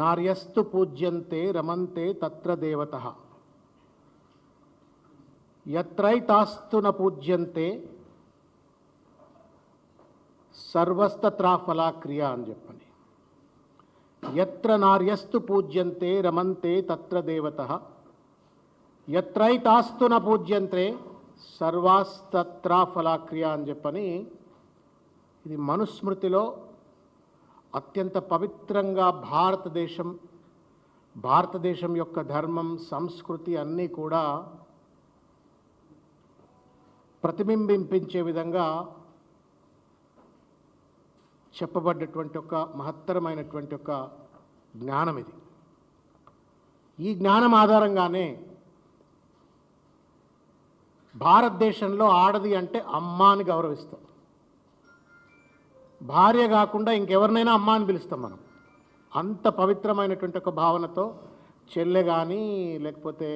నార్యస్తు పూజ్యంతే రమంతే తత్ర దేవతః యత్రైతాస్తు న పూజ్యంతే సర్వస్తత్రా ఫలాక్రియ అని చెప్పని. యత్ర నార్యస్తు పూజ్యంతే రమంతే తత్ర దేవతః యత్రైతాస్తు న పూజ్యంతే సర్వాస్తత్రా ఫలాక్రియ అని చెప్పని. ఇది మనుస్మృతిలో అత్యంత పవిత్రంగా భారతదేశం యొక్క ధర్మం, సంస్కృతి అన్నీ కూడా ప్రతిబింబించే విధంగా చెప్పబడ్డటువంటి ఒక మహత్తరమైనటువంటి ఒక జ్ఞానం ఇది. ఈ జ్ఞానం ఆధారంగానే భారతదేశంలో ఆడది అంటే అమ్మ అని గౌరవిస్తాం. భార్య కాకుండా ఇంకెవరినైనా అమ్మ అని పిలుస్తాం మనం. అంత పవిత్రమైనటువంటి ఒక భావనతో చెల్లె కానీ లేకపోతే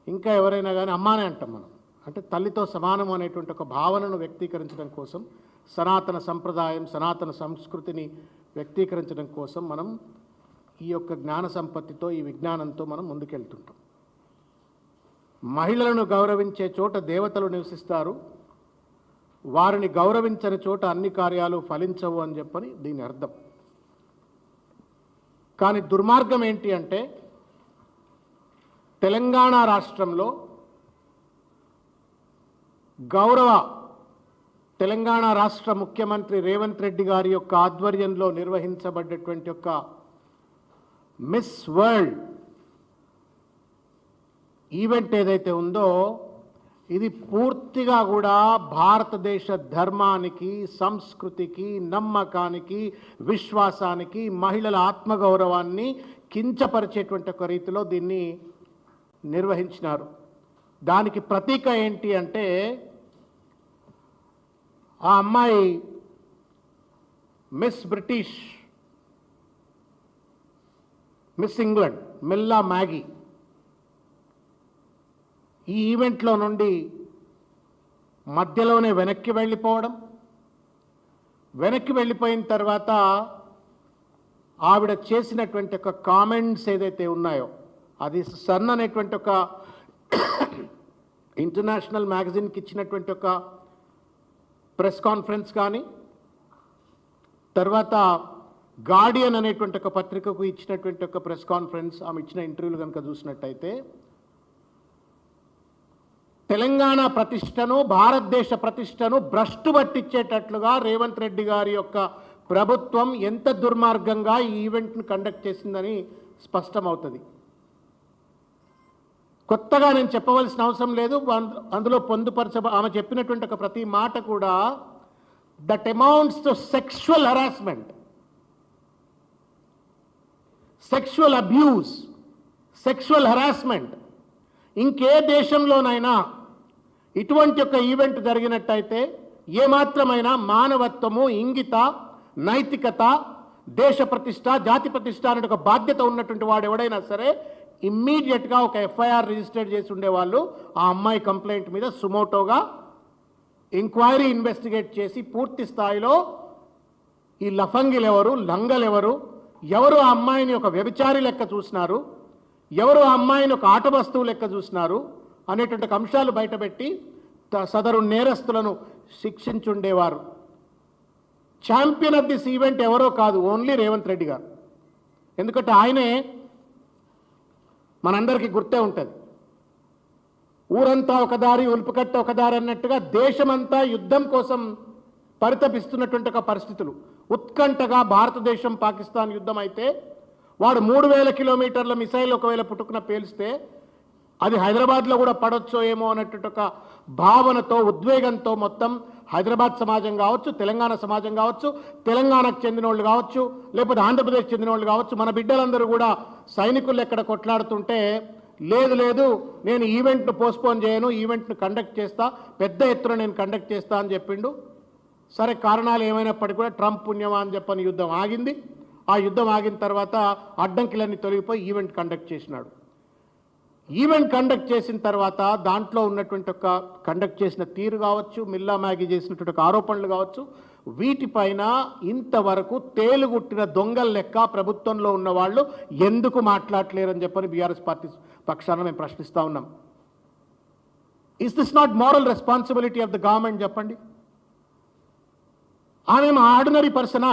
ఇంకా ఎవరైనా కానీ అమ్మానే అంటాం మనం. అంటే తల్లితో సమానం అనేటువంటి ఒక భావనను వ్యక్తీకరించడం కోసం, సనాతన సంప్రదాయం, సనాతన సంస్కృతిని వ్యక్తీకరించడం కోసం మనం ఈ యొక్క జ్ఞాన సంపత్తితో, ఈ విజ్ఞానంతో మనం ముందుకెళ్తుంటాం. మహిళలను గౌరవించే చోట దేవతలు నివసిస్తారు, వారిని గౌరవించని చోట అన్ని కార్యాలు ఫలించవు అని చెప్పని దీని అర్థం. కానీ దుర్మార్గం ఏంటి అంటే తెలంగాణ రాష్ట్రంలో తెలంగాణ రాష్ట్ర ముఖ్యమంత్రి రేవంత్ రెడ్డి గారి యొక్క ఆధ్వర్యంలో నిర్వహించబడ్డటువంటి యొక్క మిస్ వరల్డ్ ఈవెంట్ ఏదైతే ఉందో ఇది పూర్తిగా కూడా భారతదేశ ధర్మానికి, సంస్కృతికి, నమ్మకానికి, విశ్వాసానికి, మహిళల ఆత్మగౌరవాన్ని కించపరిచేటువంటి ఒక రీతిలో దీన్ని నిర్వహించినారు. దానికి ప్రతీక ఏంటి అంటే ఆ అమ్మాయి miss British, miss England మిల్లా Maggi ఈ ఈవెంట్లో నుండి మధ్యలోనే వెనక్కి వెళ్ళిపోయిన తర్వాత ఆవిడ చేసినటువంటి ఒక కామెంట్స్ ఏదైతే ఉన్నాయో అది సన్ అనేటువంటి ఒక ఇంటర్నేషనల్ మ్యాగజైన్కి ఇచ్చినటువంటి ఒక ప్రెస్ కాన్ఫరెన్స్ కానీ, తర్వాత గార్డియన్ అనేటువంటి ఒక పత్రికకు ఇచ్చినటువంటి ఒక ప్రెస్ కాన్ఫరెన్స్, ఆమె ఇచ్చిన ఇంటర్వ్యూలు కనుక చూసినట్టయితే తెలంగాణ ప్రతిష్టను, భారతదేశ ప్రతిష్టను భ్రష్టు పట్టించేటట్లుగా రేవంత్ రెడ్డి గారి యొక్క ప్రభుత్వం ఎంత దుర్మార్గంగా ఈ ఈవెంట్ను కండక్ట్ చేసిందని స్పష్టమవుతుంది. కొత్తగా నేను చెప్పవలసిన అవసరం లేదు. అందులో ఆమె చెప్పినటువంటి ఒక ప్రతి మాట కూడా that amounts to sexual harassment, sexual abuse, sexual harassment. ఇంకే దేశంలోనైనా ఇటువంటి ఒక ఈవెంట్ జరిగినట్టయితే ఏమాత్రమైనా మానవత్వము, ఇంగిత, నైతికత, దేశ ప్రతిష్ట, జాతి ప్రతిష్ట అనే ఒక బాధ్యత ఉన్నటువంటి వాడు ఎవడైనా సరే ఇమ్మీడియట్గా ఒక ఎఫ్ఐఆర్ రిజిస్టర్ చేసి ఉండేవాళ్ళు. ఆ అమ్మాయి కంప్లైంట్ మీద సుమోటోగా ఎంక్వైరీ ఇన్వెస్టిగేట్ చేసి పూర్తి స్థాయిలో ఈ లఫంగిలు ఎవరు, లంగలు ఎవరు ఆ అమ్మాయిని ఒక వ్యభిచారి లెక్క చూసినారు, ఎవరు ఆ అమ్మాయిని ఒక ఆట వస్తువు లెక్క చూసినారు అనేటువంటి అంశాలు బయటపెట్టి సదరు నేరస్తులను శిక్షించుండేవారు. ఛాంపియన్ ఆఫ్ దిస్ ఈవెంట్ ఎవరో కాదు, ఓన్లీ రేవంత్ రెడ్డి గారు. ఎందుకంటే ఆయనే మనందరికీ గుర్తే ఉంటుంది. ఊరంతా ఒక దారి, ఉల్పుకట్ట ఒక దారి అన్నట్టుగా దేశమంతా యుద్ధం కోసం పరితపిస్తున్నటువంటి ఒక పరిస్థితులు. ఉత్కంఠగా భారతదేశం పాకిస్తాన్ యుద్ధం అయితే వాడు 3000 కిలోమీటర్ల మిసైల్ ఒకవేళ పుట్టుకున పేలిస్తే అది హైదరాబాద్లో కూడా పడొచ్చో ఏమో అన్నట్టు ఒక భావనతో, ఉద్వేగంతో మొత్తం హైదరాబాద్ సమాజం కావచ్చు, తెలంగాణ సమాజం కావచ్చు, తెలంగాణకు చెందిన వాళ్ళు కావచ్చు, లేకపోతే ఆంధ్రప్రదేశ్ చెందిన వాళ్ళు కావచ్చు, మన బిడ్డలందరూ కూడా సైనికులు ఎక్కడ కొట్లాడుతుంటే లేదు నేను ఈవెంట్ను పోస్ట్పోన్ చేయను, ఈవెంట్ను కండక్ట్ చేస్తా, పెద్ద ఎత్తున నేను కండక్ట్ చేస్తా అని చెప్పిండు. సరే, కారణాలు ఏమైనప్పటికీ కూడా ట్రంప్ పుణ్యమా అని చెప్పని యుద్ధం ఆగింది. ఆ యుద్ధం ఆగిన తర్వాత అడ్డంకిలన్నీ తొలగిపోయి ఈవెంట్ కండక్ట్ చేసినాడు. ఈవెంట్ కండక్ట్ చేసిన తర్వాత దాంట్లో ఉన్నటువంటి ఒక కండక్ట్ చేసిన తీరు కావచ్చు, మిల్లా మ్యాగీ చేసినటువంటి ఒక ఆరోపణలు కావచ్చు, వీటిపైన ఇంతవరకు తేలుగుట్టిన దొంగల లెక్క ప్రభుత్వంలో ఉన్న వాళ్ళు ఎందుకు మాట్లాడలేరని చెప్పని బీఆర్ఎస్ పార్టీ పక్షాన మేము ప్రశ్నిస్తా ఉన్నాం. Is this not moral responsibility of the government చెప్పండి? ఆమె ఆర్డినరీ పర్సనా?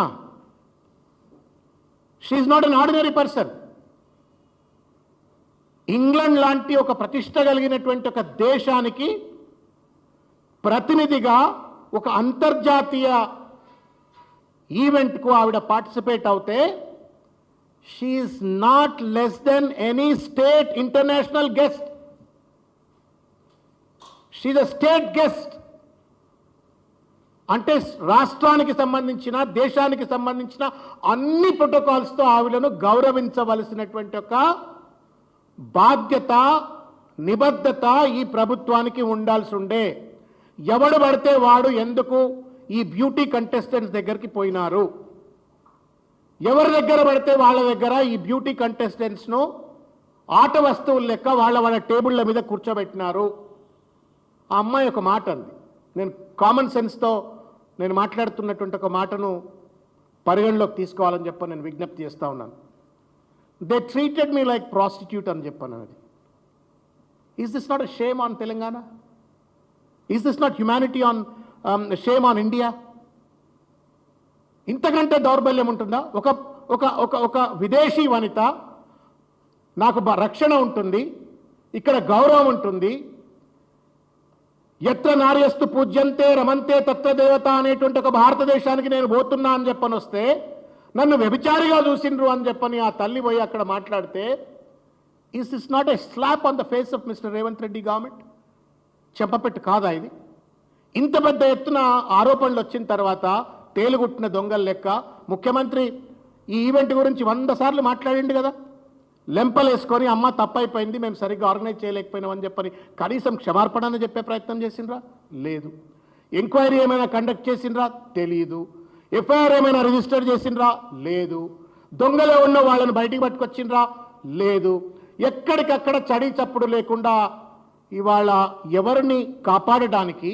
She is not an ordinary person. England లాంటి ఒక ప్రతిష్ట కలిగినటువంటి ఒక దేశానికి ప్రతినిధిగా ఒక అంతర్జాతీయ ఈవెంట్కు ఆవిడ పార్టిసిపేట్ అవుతే she is not less than any state international guest. She is a state guest. అంటే రాష్ట్రానికి సంబంధించిన దేశానికి సంబంధించిన అన్ని ప్రోటోకాల్స్తో ఆవిడను గౌరవించవలసినటువంటి ఒక బాధ్యత నిబద్ధత ఈ ప్రభుత్వానికి ఉండాల్సి ఉండే. ఎవడు పడితే వాడు ఎందుకు ఈ బ్యూటీ కంటెస్టెంట్స్ దగ్గరికి పోయినారు? ఎవరి దగ్గర పడితే వాళ్ళ దగ్గర ఈ బ్యూటీ కంటెస్టెంట్స్ను ఆట వస్తువుల లెక్క వాళ్ళ టేబుళ్ళ మీద కూర్చోబెట్టినారు. ఆ అమ్మాయి ఒక మాట అంది, నేను కామన్ సెన్స్తో నేను మాట్లాడుతున్నటువంటి ఒక మాటను పరిగణలోకి తీసుకోవాలని చెప్పి నేను విజ్ఞప్తి చేస్తూ ఉన్నాను. They treated me like prostitute అని చెప్పాను. అది is this not a shame on Telangana? Is this not humanity on shame on India? ఇంతకంటే దౌర్బల్యం ఉంటుందా? ఒక ఒక ఒక ఒక విదేశీ వనిత, నాకు రక్షణ ఉంటుంది, ఇక్కడ గౌరవం ఉంటుంది, ఎత్ర నార్యస్తు పూజ్యంతే రమంతే తత్ర దేవత అనేటువంటి ఒక భారతదేశానికి నేను పోతున్నా అని చెప్పని వస్తే నన్ను వ్యభిచారిగా చూసిండ్రు అని చెప్పని ఆ తల్లి పోయి అక్కడ మాట్లాడితే is this not a slap on the face of mister Revanth Reddy government? చెప్పపెట్టు కాదా ఇది? ఇంత పెద్ద ఎత్తున ఆరోపణలు వచ్చిన తర్వాత తేలుగుట్టిన దొంగల లెక్క ముఖ్యమంత్రి ఈ ఈవెంట్ గురించి 100 సార్లు మాట్లాడిండు కదా. లెంపలేసుకొని అమ్మ తప్పైపోయింది, మేము సరిగ్గా ఆర్గనైజ్ చేయలేకపోయినామని చెప్పని కనీసం క్షమార్పణ చెప్పే ప్రయత్నం చేసిండ్రా? లేదు. ఎంక్వైరీ ఏమైనా కండక్ట్ చేసిండ్రా? తెలియదు. ఎఫ్ఐఆర్ ఏమైనా రిజిస్టర్ చేసిండ్రా? లేదు. దొంగలో ఉన్న వాళ్ళని బయటికి పట్టుకొచ్చిండ్రా? లేదు. ఎక్కడికక్కడ చడి చప్పుడు లేకుండా ఇవాళ ఎవరిని కాపాడడానికి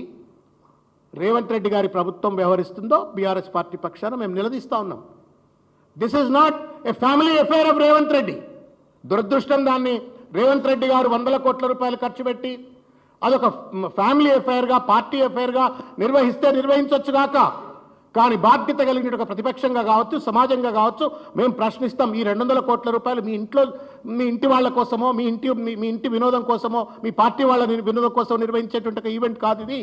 రేవంత్ రెడ్డి గారి ప్రభుత్వం వ్యవహరిస్తుందో బీఆర్ఎస్ పార్టీ పక్షాన మేము నిలదీస్తా ఉన్నాం. This is not a family affair of Revanth Reddy. దురదృష్టం, దాన్ని రేవంత్ రెడ్డి గారు 100 కోట్ల రూపాయలు ఖర్చు పెట్టి అదొక ఫ్యామిలీ అఫైర్గా పార్టీ అఫైర్గా నిర్వహిస్తే నిర్వహించవచ్చుగాక, కానీ బాధ్యత కలిగిన ఒక ప్రతిపక్షంగా కావచ్చు సమాజంగా కావచ్చు మేము ప్రశ్నిస్తాం. ఈ 200 కోట్ల రూపాయలు మీ ఇంటి వాళ్ళ కోసమో మీ ఇంటి వినోదం కోసమో మీ పార్టీ వాళ్ళ వినోదం కోసం నిర్వహించేటువంటి ఒక ఈవెంట్ కాదు ఇది.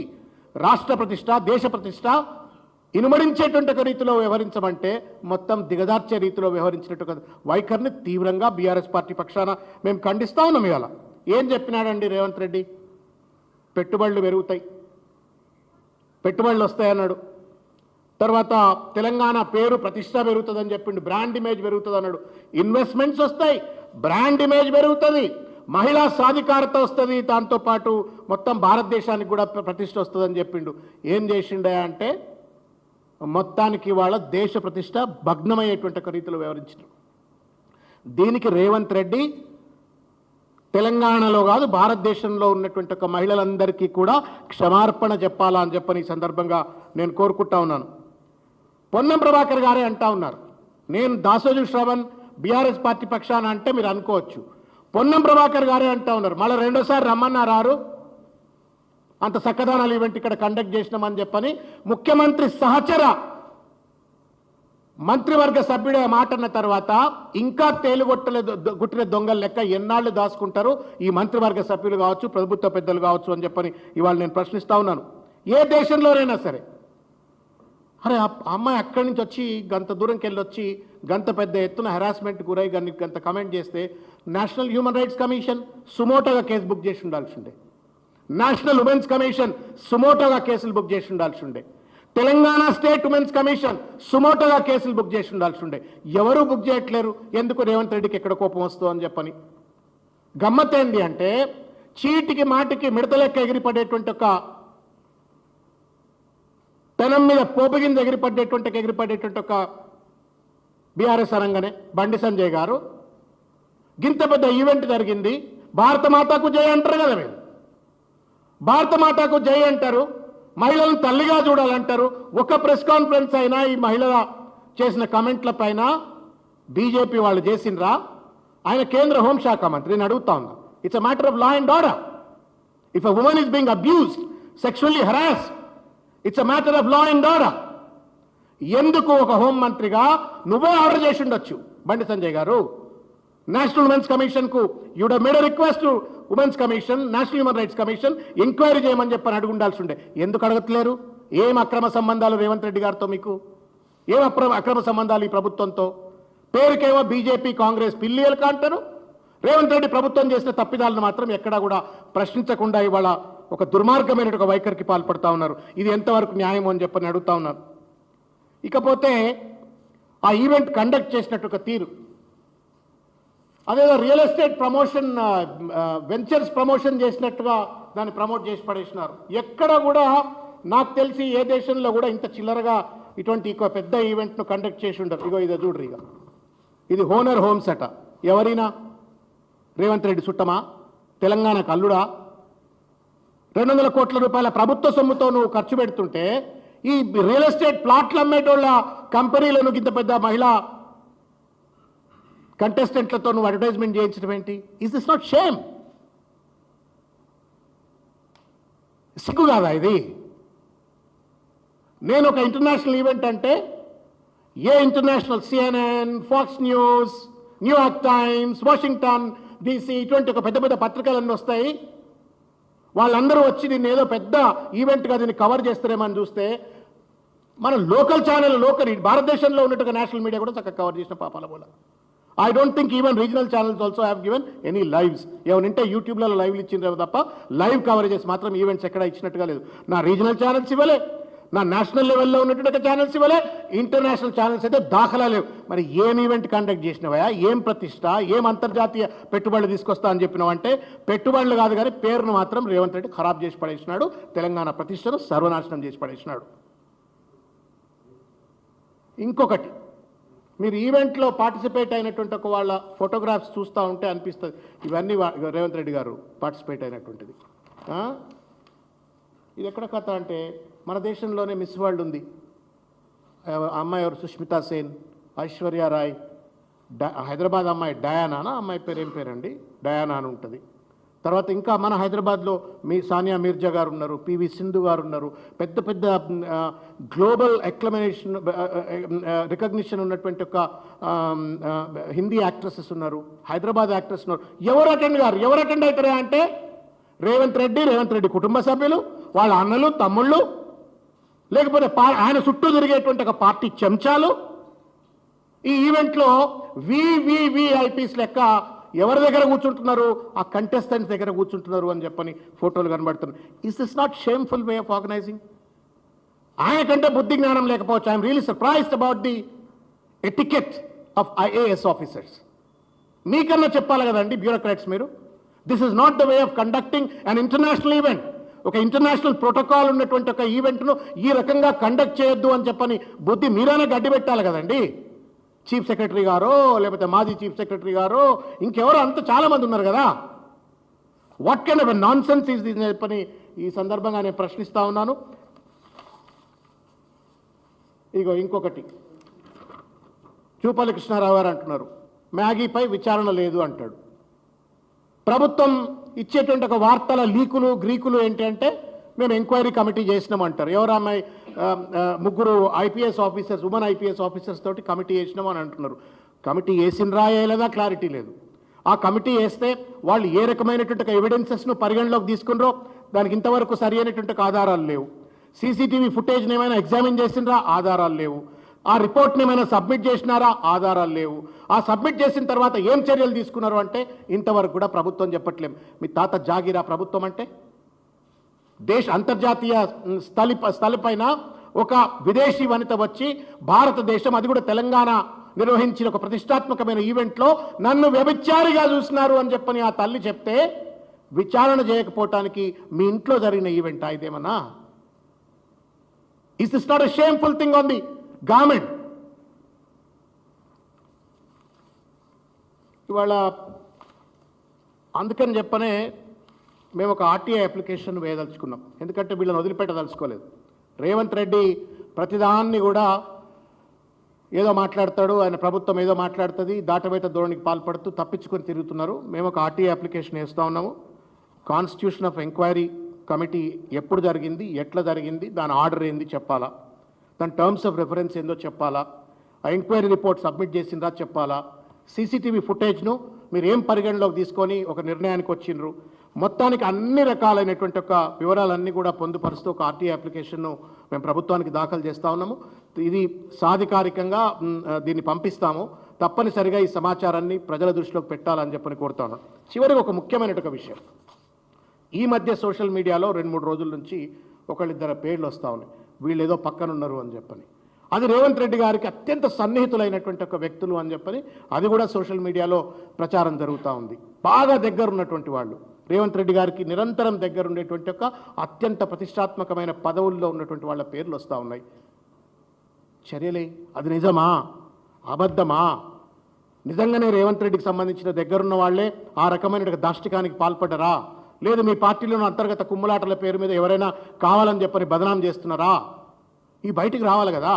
రాష్ట్ర ప్రతిష్ట, దేశ ప్రతిష్ట ఇనుమడించేటువంటి ఒక రీతిలో వ్యవహరించమంటే మొత్తం దిగజార్చే రీతిలో వ్యవహరించినట్టు వైఖరిని తీవ్రంగా బీఆర్ఎస్ పార్టీ పక్షాన మేము ఖండిస్తా ఉన్నాం. ఇవాళ ఏం చెప్పినాడండి రేవంత్ రెడ్డి? పెట్టుబడులు పెరుగుతాయి, పెట్టుబడులు వస్తాయన్నాడు. తర్వాత తెలంగాణ పేరు ప్రతిష్ట పెరుగుతుందని చెప్పిండు, బ్రాండ్ ఇమేజ్ పెరుగుతుంది అన్నాడు. ఇన్వెస్ట్మెంట్స్ వస్తాయి, బ్రాండ్ ఇమేజ్ పెరుగుతుంది, మహిళా సాధికారత వస్తుంది, దాంతోపాటు మొత్తం భారతదేశానికి కూడా ప్రతిష్ట వస్తుందని చెప్పిండు. ఏం చేసిండే అంటే మొత్తానికి వాళ్ళ దేశ ప్రతిష్ట భగ్నమయ్యేటువంటి ఒక రీతిలో వ్యవహరించారు. దీనికి రేవంత్ రెడ్డి తెలంగాణలో కాదు భారతదేశంలో ఉన్నటువంటి ఒక మహిళలందరికీ కూడా క్షమార్పణ చెప్పాలా అని చెప్పని ఈ సందర్భంగా నేను కోరుకుంటా ఉన్నాను. పొన్నం ప్రభాకర్ గారే అంటా ఉన్నారు, నేను దాసోజు శ్రవణ్ బీఆర్ఎస్ పార్టీ పక్షాన అంటే మీరు అనుకోవచ్చు. పొన్నం ప్రభాకర్ గారే అంటా ఉన్నారు, మళ్ళీ రెండోసారి రమ్మన్నారు, అంత సక్కదానాలు ఈవెంట్ ఇక్కడ కండక్ట్ చేసినామని చెప్పని ముఖ్యమంత్రి సహచర మంత్రివర్గ సభ్యుడే మాట అన్న తర్వాత ఇంకా గుట్టిన దొంగల లెక్క ఎన్నాళ్ళు దాచుకుంటారు ఈ మంత్రివర్గ సభ్యులు కావచ్చు ప్రభుత్వ పెద్దలు కావచ్చు అని చెప్పని ఇవాళ నేను ప్రశ్నిస్తా ఉన్నాను. ఏ దేశంలోనైనా సరే అరే అమ్మాయి అక్కడి నుంచి వచ్చి గంత దూరంకి వెళ్ళి వచ్చి గంత పెద్ద ఎత్తున హెరాస్మెంట్ గురై గంత కమెంట్ చేస్తే నేషనల్ హ్యూమన్ రైట్స్ కమిషన్ సుమోటోగా కేసు బుక్ చేసి ఉండాల్సి ఉండే, నేషనల్ ఉమెన్స్ కమిషన్ సుమోటోగా కేసులు బుక్ చేసి ఉండాల్సి ఉండే, తెలంగాణ స్టేట్ ఉమెన్స్ కమిషన్ సుమోటోగా కేసులు బుక్ చేసి ఉండాల్సి ఉండే. ఎవరూ బుక్ చేయట్లేరు. ఎందుకు? రేవంత్ రెడ్డికి ఎక్కడ కోపం వస్తుందో అని చెప్పని. గమ్మత్ ఏంటి అంటే చీటికి మాటికి మిడతలెక్క ఎగిరిపడేటువంటి ఒక పెనం మీద పోపుగిన ఎగిరిపడేటువంటి ఒక బీఆర్ఎస్ అనగానే బండి సంజయ్ గారు గింత పెద్ద ఈవెంట్ జరిగింది, భారత మాతాకు జై అంటారు కదా మీరు, భారత మాతాకు జై అంటారు, మహిళలను తల్లిగా చూడాలంటారు. ఒక ప్రెస్ కాన్ఫరెన్స్ అయినా ఈ మహిళల చేసిన కమెంట్ల పైన బీజేపీ వాళ్ళు చేసినరా? ఆయన కేంద్ర హోంశాఖ మంత్రి, నేను అడుగుతా ఉన్నా. It's a matter of law and order. If a women is being abused, sexually harassed, it's a matter of law and order. ఎందుకు ఒక హోం మంత్రిగా నువ్వే ఆర్డర్ చేసి ఉండొచ్చు బండి సంజయ్ గారు. నేషనల్ ఉమెన్స్ కమిషన్ కు you'd have made a request to women's commission, national human rights commission enquiry చేయమని చెప్పని అడుగు ఉండాల్సి ఉండే. ఎందుకు అడగట్లేరు? ఏం అక్రమ సంబంధాలు రేవంత్ రెడ్డి గారితో మీకు? ఏం అక్రమ సంబంధాలు ఈ ప్రభుత్వంతో? పేరుకేమో బీజేపీ కాంగ్రెస్ పిల్లియలు అంటారు. రేవంత్ రెడ్డి ప్రభుత్వం చేసిన తప్పిదాలను మాత్రం ఎక్కడా కూడా ప్రశ్నించకుండా ఇవాళ ఒక దుర్మార్గమైన ఒక వైఖరికి పాల్పడతా ఉన్నారు. ఇది ఎంతవరకు న్యాయం అని చెప్పని అడుగుతా ఉన్నారు. ఇకపోతే ఆ ఈవెంట్ కండక్ట్ చేసినట్టు ఒక తీరు, అదేదో real estate promotion, ventures promotion చేసినట్టుగా దాన్ని ప్రమోట్ చేసి పడేసినారు. ఎక్కడ కూడా నాకు తెలిసి ఏ దేశంలో కూడా ఇంత చిల్లరగా ఇటువంటి పెద్ద ఈవెంట్ను కండక్ట్ చేసి ఉండరు. ఇగో ఇదో చూడ్రి, ఇక ఇది హోనర్ హోమ్స్ అట. ఎవరైనా రేవంత్ రెడ్డి చుట్టమా? తెలంగాణకు అల్లుడా? 200 కోట్ల రూపాయల ప్రభుత్వ సొమ్ముతో నువ్వు ఖర్చు పెడుతుంటే ఈ రియల్ ఎస్టేట్ ప్లాట్లు అమ్మేటోళ్ళ కంపెనీలను ఇంత పెద్ద మహిళా కంటెస్టెంట్లతో నువ్వు అడ్వర్టైజ్మెంట్ చేయించడం ఏంటి? Is this not shame? సిగ్గు కాదా ఇది? నేను ఒక ఇంటర్నేషనల్ ఈవెంట్ అంటే ఏ international CNN, Fox News, New York Times, Washington DC ఇటువంటి ఒక పెద్ద పెద్ద పత్రికలన్నీ వస్తాయి. వాళ్ళందరూ వచ్చి దీన్ని ఏదో పెద్ద ఈవెంట్గా దీన్ని కవర్ చేస్తారేమని చూస్తే మన లోకల్ ఛానల్, భారతదేశంలో ఉన్నట్టుగా నేషనల్ మీడియా కూడా చక్కగా కవర్ చేసిన పాపాల పోల. I don't think even regional channels also have given any lives. ఏమనంటే యూట్యూబ్లలో లైవ్లు ఇచ్చిండ్రు తప్ప లైవ్ కవరేజెస్ మాత్రం ఈవెంట్స్ ఎక్కడ ఇచ్చినట్టుగా లేదు. నా రీజనల్ ఛానల్స్ ఇవ్వలే, నా నేషనల్ లెవెల్లో ఉన్నటువంటి ఛానల్స్ ఇవ్వలే, ఇంటర్నేషనల్ ఛానల్స్ అయితే దాఖలా లేవు. మరి ఏం ఈవెంట్ కండక్ట్ చేసినవా? ఏం ప్రతిష్ట, ఏం అంతర్జాతీయ పెట్టుబడులు తీసుకొస్తా అని చెప్పినావంటే పెట్టుబడులు కాదు కానీ పేరును మాత్రం రేవంత్ రెడ్డి ఖరాబ్ చేసి పడేసినాడు. తెలంగాణ ప్రతిష్టను సర్వనాశనం చేసి పడేసినాడు. ఇంకొకటి, మీరు ఈవెంట్లో పార్టిసిపేట్ అయినటువంటి ఒక వాళ్ళ ఫోటోగ్రాఫ్స్ చూస్తూ ఉంటే అనిపిస్తుంది ఇవన్నీ రేవంత్ రెడ్డి గారు పార్టిసిపేట్ అయినటువంటిది. ఇది ఎక్కడ కథ అంటే మన దేశంలోనే మిస్ వరల్డ్ ఉంది. అమ్మాయి ఎవరు? సుష్మితా సేన్, ఐశ్వర్య రాయ్, హైదరాబాద్ అమ్మాయి డయానా, అమ్మాయి పేరు ఏం పేరండి? డయానా అని ఉంటుంది. తర్వాత ఇంకా మన హైదరాబాద్లో సానియా మీర్జా గారు ఉన్నారు, PV సింధు గారు ఉన్నారు. పెద్ద పెద్ద గ్లోబల్ రికగ్నిషన్ ఉన్నటువంటి ఒక హిందీ యాక్ట్రెసెస్ ఉన్నారు, హైదరాబాద్ యాక్ట్రెస్ ఉన్నారు. ఎవరు అటెండ్ అవుతారా అంటే రేవంత్ రెడ్డి కుటుంబ సభ్యులు, వాళ్ళ అన్నలు, తమ్ముళ్ళు, లేకపోతే ఆయన చుట్టూ తిరిగేటువంటి ఒక పార్టీ చెంచాలు. ఈ ఈవెంట్లో VVIPs లెక్క ఎవరి దగ్గర కూర్చుంటున్నారు? ఆ కంటెస్టెంట్స్ దగ్గర కూర్చుంటున్నారు అని చెప్పని ఫోటోలు కనబడుతున్నాయి. Is this not shameful way of organizing? ఆయన కంటే బుద్ధి జ్ఞానం లేకపోవచ్చు. I'm really surprised about the etiquette of IAS officers. మీకన్నా చెప్పాలి కదండి బ్యూరోక్రాట్స్ మీరు. This is not the way of conducting an international event. ఒక ఇంటర్నేషనల్ ప్రోటోకాల్ ఉన్నటువంటి ఒక ఈవెంట్ను ఈ రకంగా కండక్ట్ చేయొద్దు అని చెప్పని బుద్ధి మీరైనా గడ్డి పెట్టాలి కదండి. చీఫ్ సెక్రటరీ గారో లేకపోతే మాజీ చీఫ్ సెక్రటరీ గారో ఇంకెవరో అంత చాలామంది ఉన్నారు కదా. What kind of non sense is this చెప్పని ఈ సందర్భంగా నేను ప్రశ్నిస్తా ఉన్నాను. ఇగో ఇంకొకటి, చూపల్లి కృష్ణారావు గారు అంటున్నారు మ్యాగీపై విచారణ లేదు అంటాడు. ప్రభుత్వం ఇచ్చేటువంటి ఒక వార్తల లీకులు గ్రీకులు ఏంటంటే మేము ఎంక్వైరీ కమిటీ చేసినామంటారు. ఎవరు అమ్మాయి? 3 IPS officers, women IPS officers తోటి కమిటీ చేసినామని అంటున్నారు. కమిటీ వేసినరా లేదా క్లారిటీ లేదు. ఆ కమిటీ వేస్తే వాళ్ళు ఏ రకమైనటువంటి ఎవిడెన్సెస్ను పరిగణలోకి తీసుకున్నారో దానికి ఇంతవరకు సరి అయినటువంటి ఆధారాలు లేవు. CCTV ఫుటేజ్ని ఏమైనా ఎగ్జామిన్ చేసినరా? ఆధారాలు లేవు. ఆ రిపోర్ట్ని ఏమైనా సబ్మిట్ చేసినారా? ఆధారాలు లేవు. ఆ సబ్మిట్ చేసిన తర్వాత ఏం చర్యలు తీసుకున్నారు అంటే ఇంతవరకు కూడా ప్రభుత్వం చెప్పట్లేము. మీ తాత జాగిరా ప్రభుత్వం అంటే? అంతర్జాతీయ స్థలిపైన ఒక విదేశీ వనిత వచ్చి భారతదేశం, అది కూడా తెలంగాణ నిర్వహించిన ఒక ప్రతిష్టాత్మకమైన ఈవెంట్లో నన్ను వ్యభిచారిగా చూసినారు అని చెప్పని ఆ తల్లి చెప్తే విచారణ చేయకపోవటానికి మీ ఇంట్లో జరిగిన ఈవెంట్ ఇదేమన్నా? Is this not a shameful thing on the government? ఇవాళ అందుకని చెప్పనే మేము ఒక ఆర్టీఐ అప్లికేషన్ వేయదలుచుకున్నాం. ఎందుకంటే వీళ్ళని వదిలిపెట్టదలుచుకోలేదు. రేవంత్ రెడ్డి ప్రతిదాన్ని కూడా ఏదో మాట్లాడతాడు, ఆయన ప్రభుత్వం ఏదో మాట్లాడుతుంది, దాటవేత ధోరణికి పాల్పడుతూ తప్పించుకొని తిరుగుతున్నారు. మేము ఒక ఆర్టీఐ అప్లికేషన్ వేస్తూ ఉన్నాము. కాన్స్టిట్యూషన్ ఆఫ్ ఎంక్వైరీ కమిటీ ఎప్పుడు జరిగింది, ఎట్లా జరిగింది, దాని ఆర్డర్ ఏంది చెప్పాలా, దాని టర్మ్స్ ఆఫ్ రెఫరెన్స్ ఏందో చెప్పాలా, ఆ ఎంక్వైరీ రిపోర్ట్ సబ్మిట్ చేసిందా చెప్పాలా, సీసీటీవీ ఫుటేజ్ను మీరు ఏం పరిగణలోకి తీసుకొని ఒక నిర్ణయానికి వచ్చిండ్రు, మొత్తానికి అన్ని రకాలైనటువంటి ఒక వివరాలన్నీ కూడా పొందుపరుస్తూ ఒక ఆర్టీఐ అప్లికేషన్ను మేము ప్రభుత్వానికి దాఖలు చేస్తూ ఉన్నాము. ఇది సాధికారికంగా దీన్ని పంపిస్తాము. తప్పనిసరిగా ఈ సమాచారాన్ని ప్రజల దృష్టిలోకి పెట్టాలని చెప్పని కోరుతా ఉన్నాను. చివరికి ఒక ముఖ్యమైనటువంటి విషయం, ఈ మధ్య సోషల్ మీడియాలో 2-3 రోజుల నుంచి ఒకళ్ళిద్దరు పేర్లు వస్తూ ఉన్నాయి, వీళ్ళు ఏదో పక్కనున్నారు అని చెప్పని. అది రేవంత్ రెడ్డి గారికి అత్యంత సన్నిహితులైనటువంటి ఒక వ్యక్తులు అని చెప్పని అది కూడా సోషల్ మీడియాలో ప్రచారం జరుగుతూ ఉంది. బాగా దగ్గర ఉన్నటువంటి వాళ్ళు, రేవంత్ రెడ్డి గారికి నిరంతరం దగ్గర ఉండేటువంటి ఒక అత్యంత ప్రతిష్టాత్మకమైన పదవుల్లో ఉన్నటువంటి వాళ్ళ పేర్లు వస్తూ ఉన్నాయి. చర్యలే, అది నిజమా అబద్ధమా? నిజంగానే రేవంత్ రెడ్డికి సంబంధించిన దగ్గరున్న వాళ్ళే ఆ రకమైన దాష్టికానికి పాల్పడ్డరా, లేదు మీ పార్టీలోని అంతర్గత కుమ్ములాటల పేరు మీద ఎవరైనా కావాలని చెప్పని బదనాం చేస్తున్నారా? ఈ బయటికి రావాలి కదా,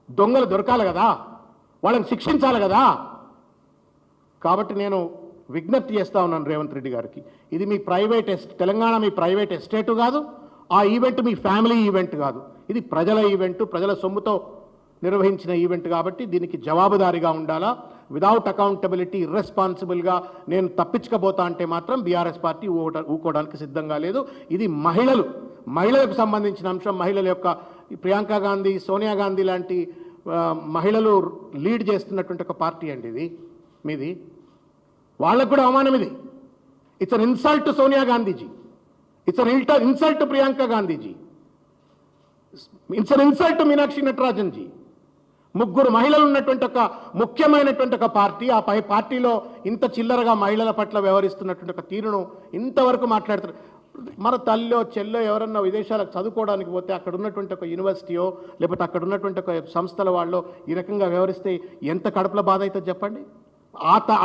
దొంగలు దొరకాలి కదా, వాళ్ళని శిక్షించాలి కదా. కాబట్టి నేను విజ్ఞప్తి చేస్తూ ఉన్నాను రేవంత్ రెడ్డి గారికి, ఇది మీ ప్రైవేట్ తెలంగాణ మీ ప్రైవేట్ ఎస్టేటు కాదు, ఆ ఈవెంట్ మీ ఫ్యామిలీ ఈవెంట్ కాదు, ఇది ప్రజల ఈవెంట్, ప్రజల సొమ్ముతో నిర్వహించిన ఈవెంట్. కాబట్టి దీనికి జవాబుదారీగా ఉండాలా. విదౌట్ అకౌంటబిలిటీ ఇర్రెస్పాన్సిబుల్గా నేను తప్పించకపోతా అంటే మాత్రం బీఆర్ఎస్ పార్టీ ఊకోవడానికి సిద్ధంగా లేదు. ఇది మహిళలకు సంబంధించిన అంశం. మహిళల యొక్క ప్రియాంక గాంధీ, సోనియా గాంధీ లాంటి మహిళలు లీడ్ చేస్తున్నటువంటి ఒక పార్టీ అండి ఇది మీది. వాళ్ళకు కూడా అవమానం ఇది. It's an insult to Sonia Gandhiji, it's an insult to Priyanka Gandhiji, it's an insult to Meenakshi Natarajan ji. 3 మహిళలు ఉన్నటువంటి ఒక ముఖ్యమైనటువంటి ఒక పార్టీ, ఆ పార్టీలో ఇంత చిల్లరగా మహిళల పట్ల వ్యవహరిస్తున్నటువంటి ఒక తీరును ఇంతవరకు మాట్లాడుతున్నారు. మన తల్లిలో చెల్లో ఎవరన్నా విదేశాలకు చదువుకోవడానికి పోతే అక్కడ ఉన్నటువంటి ఒక యూనివర్సిటీయో లేకపోతే అక్కడ ఉన్నటువంటి ఒక సంస్థల వాళ్ళు ఈ రకంగా వ్యవహరిస్తే ఎంత కడుపుల బాధ అవుతుంది చెప్పండి.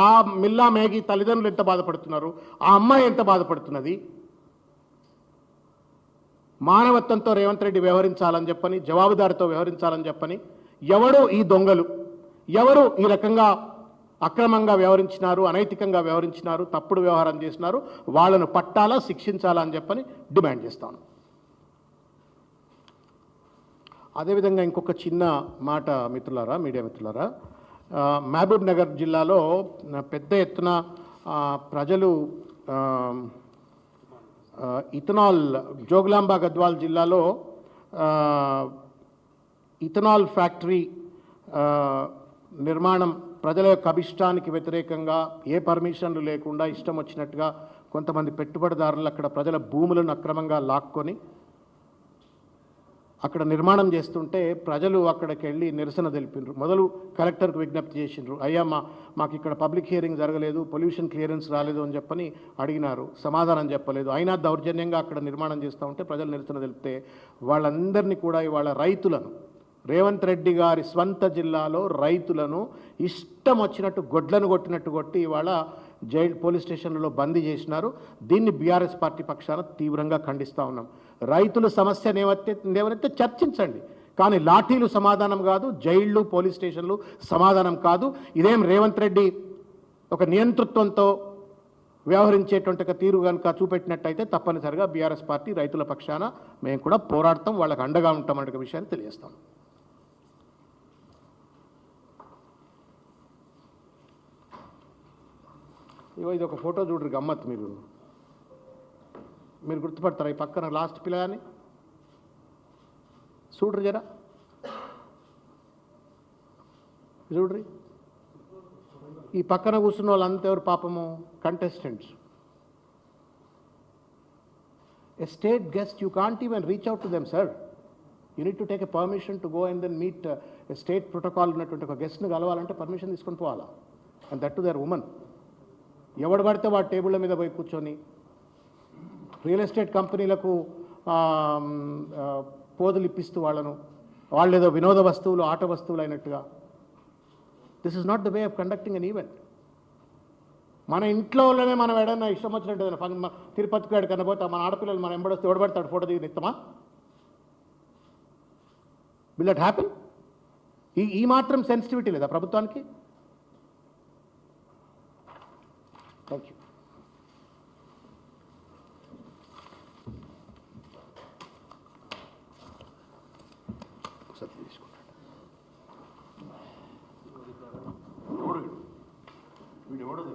ఆ మిల్లా మేఘీ తల్లిదండ్రులు ఎంత బాధపడుతున్నారు, ఆ అమ్మాయి ఎంత బాధపడుతున్నది. మానవత్వంతో రేవంత్ రెడ్డి వ్యవహరించాలని చెప్పని, జవాబుదారితో వ్యవహరించాలని చెప్పని, ఎవరు ఈ దొంగలు, ఎవరు ఈ రకంగా అక్రమంగా వ్యవహరించినారు, అనైతికంగా వ్యవహరించినారు, తప్పుడు వ్యవహారం చేసినారు, వాళ్ళను పట్టాలా, శిక్షించాలా అని చెప్పని డిమాండ్ చేస్తాను. అదేవిధంగా ఇంకొక చిన్న మాట మిత్రులారా, మీడియా మిత్రులారా, మహబూబ్ నగర్ జిల్లాలో పెద్ద ఎత్తున ప్రజలు ఇథనాల్, జోగులాంబ గద్వాల్ జిల్లాలో ఇథనాల్ ఫ్యాక్టరీ నిర్మాణం ప్రజల యొక్క అభిష్టానికి వ్యతిరేకంగా ఏ పర్మిషన్లు లేకుండా ఇష్టం వచ్చినట్టుగా కొంతమంది పెట్టుబడిదారులు అక్కడ ప్రజల భూములను అక్రమంగా లాక్కొని అక్కడ నిర్మాణం చేస్తుంటే ప్రజలు అక్కడికి వెళ్ళి నిరసన తెలిపినారు. మొదలు కలెక్టర్కు విజ్ఞప్తి చేసిండ్రు, అయ్యా మాకు ఇక్కడ పబ్లిక్ హియరింగ్ జరగలేదు, పొల్యూషన్ క్లియరెన్స్ రాలేదు అని చెప్పని అడిగినారు, సమాధానం చెప్పలేదు. అయినా దౌర్జన్యంగా అక్కడ నిర్మాణం చేస్తూ ఉంటే ప్రజలు నిరసన తెలిపితే వాళ్ళందరినీ కూడా ఇవాళ రైతులను, రేవంత్ రెడ్డి గారి స్వంత జిల్లాలో రైతులను ఇష్టం వచ్చినట్టు గొడ్లను కొట్టినట్టు కొట్టి ఇవాళ పోలీస్ స్టేషన్లలో బందీ చేసినారు. దీన్ని బీఆర్ఎస్ పార్టీ పక్షాన తీవ్రంగా ఖండిస్తూ ఉన్నాం. రైతుల సమస్యను ఏవైతే చర్చించండి, కానీ లాఠీలు సమాధానం కాదు, జైళ్ళు పోలీస్ స్టేషన్లు సమాధానం కాదు. ఇదేం రేవంత్ రెడ్డి ఒక నియంతృత్వంతో వ్యవహరించేటువంటి ఒక తీరు కనుక చూపెట్టినట్టయితే తప్పనిసరిగా బీఆర్ఎస్ పార్టీ రైతుల పక్షాన మేము కూడా పోరాడతాం, వాళ్ళకి అండగా ఉంటామనే విషయాన్ని తెలియజేస్తాం. ఇది ఒక ఫోటో చూడరు, గమ్మత్. మీరు గుర్తుపడతారా? ఈ పక్కన లాస్ట్ పిల్లగాని చూడరు, జరా చూడ్రి. ఈ పక్కన కూర్చున్న వాళ్ళంతా ఎవరు పాపము? Contestants. A state guest, you can't even reach out to them, sir. You need to take a permission to go and then meet a state protocol ఉన్నటువంటి ఒక గెస్ట్ని కలవాలంటే పర్మిషన్ తీసుకొని పోవాలా, and that to their woman. ఎవడు పడితే వాడు టేబుళ్ళ మీద పోయి కూర్చొని రియల్ ఎస్టేట్ కంపెనీలకు పోదులు ఇప్పిస్తూ వాళ్ళు ఏదో వినోద వస్తువులు, ఆట వస్తువులు అయినట్టుగా. This is not the way of conducting an event. మన ఇంట్లో వాళ్ళనే మనం ఏడన్నా ఇష్టం వచ్చినట్టు ఏదైనా తిరుపతికి ఏడు కన్నా పోతే మన ఆడపిల్లలు మనం ఎంబడొస్తే ఎవడబడతాడు ఫోటో దిగి ఇస్తామా? Will that happen? ఈ మాత్రం సెన్సిటివిటీ లేదా ప్రభుత్వానికి? Thank you. తీసుకుంటాడు వీడు ఎవడదు